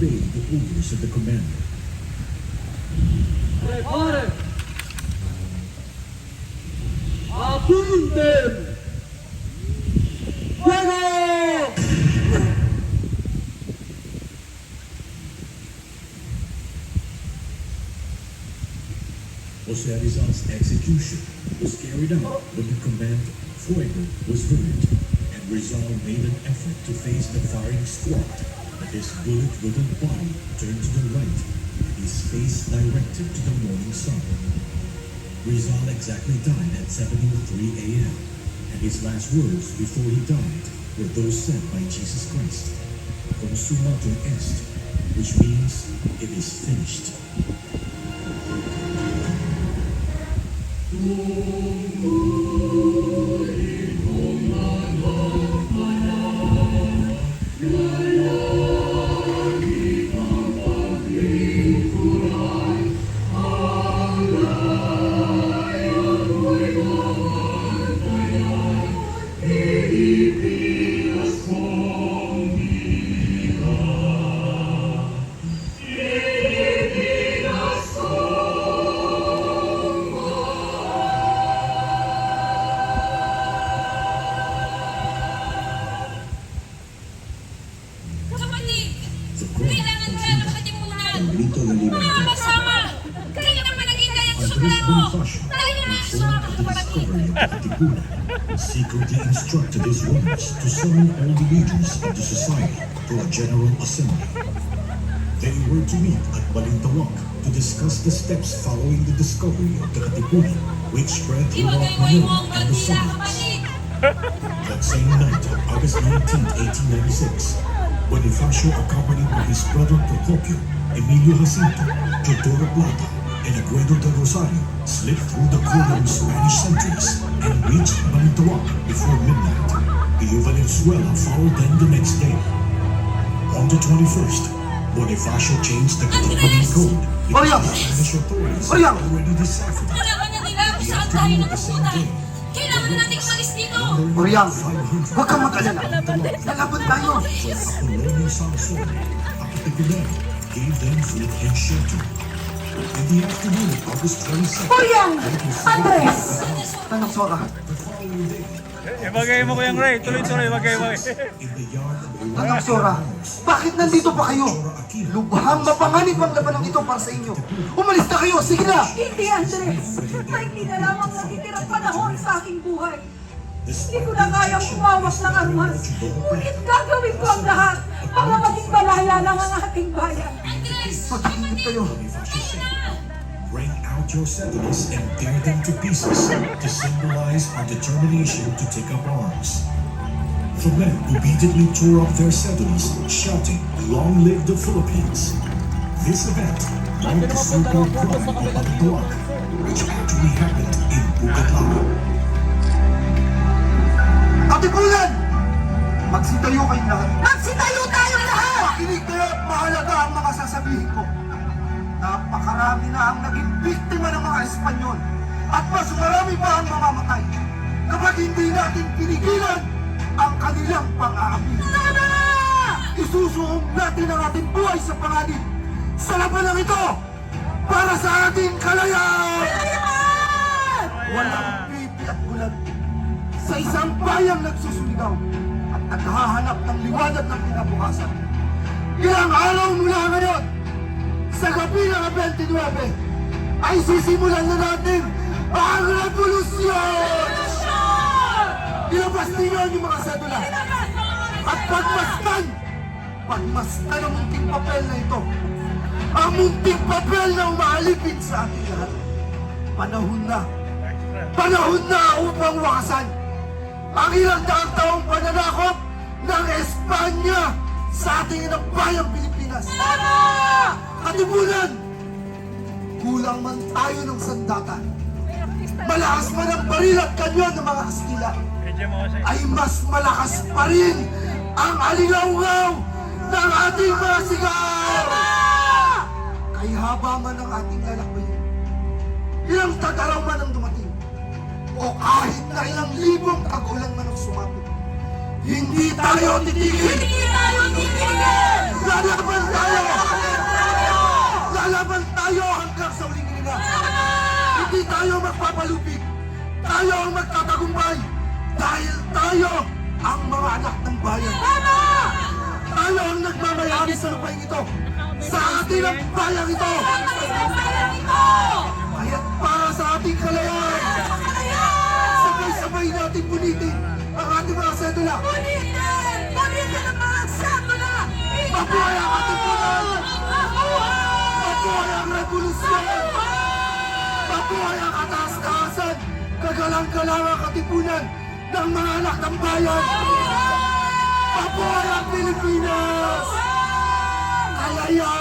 obey the orders of the commander. Prepare! Apunten! Fuego! Jose Rizal's execution was carried out when the command Fuego was heard, and Rizal made an effort to face the firing squad, but his bullet-riddled body turned to the right, and his face directed to the morning sun. Rizal exactly died at 7:03 a.m., and his last words before he died were those said by Jesus Christ, "Consumatum est," which means it is finished. Kapatid! Kailangan ka ng katipunan! Mga kasama! Kaya naman naghintay ang Supremo! Dahil na sa mga kapatid! Secretly instructed his warriors to summon all the leaders of the society to a general assembly. They were to meet at Balintawak to discuss the steps following the discovery of the Katipunan, which spread throughout Iwagay-way mo Manila ang and the bandila, suburbs. kapatid! That same night, August 19, 1896, Bonifacio, accompanied by his brother Procopio, Emilio Jacinto, Teodoro Plata, and Aguedo de Rosario, slipped through the cordon of Spanish sentries and reached Balintawak before midnight. Pio Valenzuela followed them the next day. On the 21st, Bonifacio changed the Katipunan code because the Spanish authorities had already deciphered it. Kailangan na nila kung saan tayo nakapunan! Kailangan na natin umalis dito! Oriang, huwag kang mag-alala. Lalaban tayo. Apolonio Samson, a Katipunan, gave them food and shelter. In the afternoon of August 22nd, Oriang! Andres! Tanong Sora, the following day, Ibagay mo ko yung Ray. Tuloy-tuloy, ibagay mo. in the yard of Tanong Sora, bakit nandito pa kayo? Lubhang mapanganib ang labanang ito para sa inyo. Umalis na kayo, sige na! Hindi, Andres! Maikli na lamang natitirang panahon sa aking buhay. Hindi ko na kayang umawak ng armas. Ngunit gagawin ko ang lahat para maging malaya lang ang ating bayan. Andres! Pag-init kayo. bring out your cetadels and tear them to pieces to symbolize our determination to take up arms. The men obediently tore up their cetadels, shouting, "Long live the Philippines!" This event marked the so-called Pride of Balintawak, which actually happened in Bukatlao. Katipunan! Magsitayo kayong lahat. Magsitayo tayong lahat! Makinig kayo at mahalaga ang mga sasabihin ko. Napakarami na ang naging biktima ng mga Espanyol at mas marami pa ang mamamatay kapag hindi natin pinigilan ang kanilang pang-aapi. Isusuong natin ang ating buhay sa panganib sa labanang ito para sa ating kalayaan! Walang pipi at bulan sa isang bayang nagsusuligaw at naghahanap ng liwanag ng kinabukasan. Ilang araw mula ngayon, sa gabi ng 29, ay sisimulan na natin ang revolusyon! Ilabas ninyo yung mga sedula at pagmasdan ang munting papel na ito, ang munting papel na umaalipin sa ating lahat. Panahon na upang wakasan ang ilang daang taong pananakop ng Espanya sa ating inang bayang Pilipinas. Katipunan! Kulang man tayo ng sandata. Malakas man ang baril at kanyon ng mga Kastila, Medyo mo kasi. ay mas malakas pa rin ang alingaw-ngaw ng ating mga sigaw! Kaya haba man ang ating lalakbayin, ilang tag-araw man ang dumating, o kahit na ilang libong tag-ulan man ang sumapit, Hindi tayo titigil! Hindi tayo titigil! Lalaban tayo! Lalaban tayo hanggang sa uling hininga! Hindi tayo magpapalupig! Tayo ang magtatagumpay! Dahil tayo ang mga anak ng bayan! Tama! Tayo ang nagmamayari sa lupain ito! Sa atin ang bayang ito! Bayan ito! Kaya't para sa ating kalayaan! Sabay-sabay natin bunitin ang ating mga sedula! Punitin! Punitin ang mga eksatula! Mabuhay ang katipunan! Mabuhay ang revolusyon! Mabuhay ang kataas-taasan! Kagalang-galang ang katipunan ng mga anak ng bayan! Mabuhay ang Pilipinas! Kalayaan!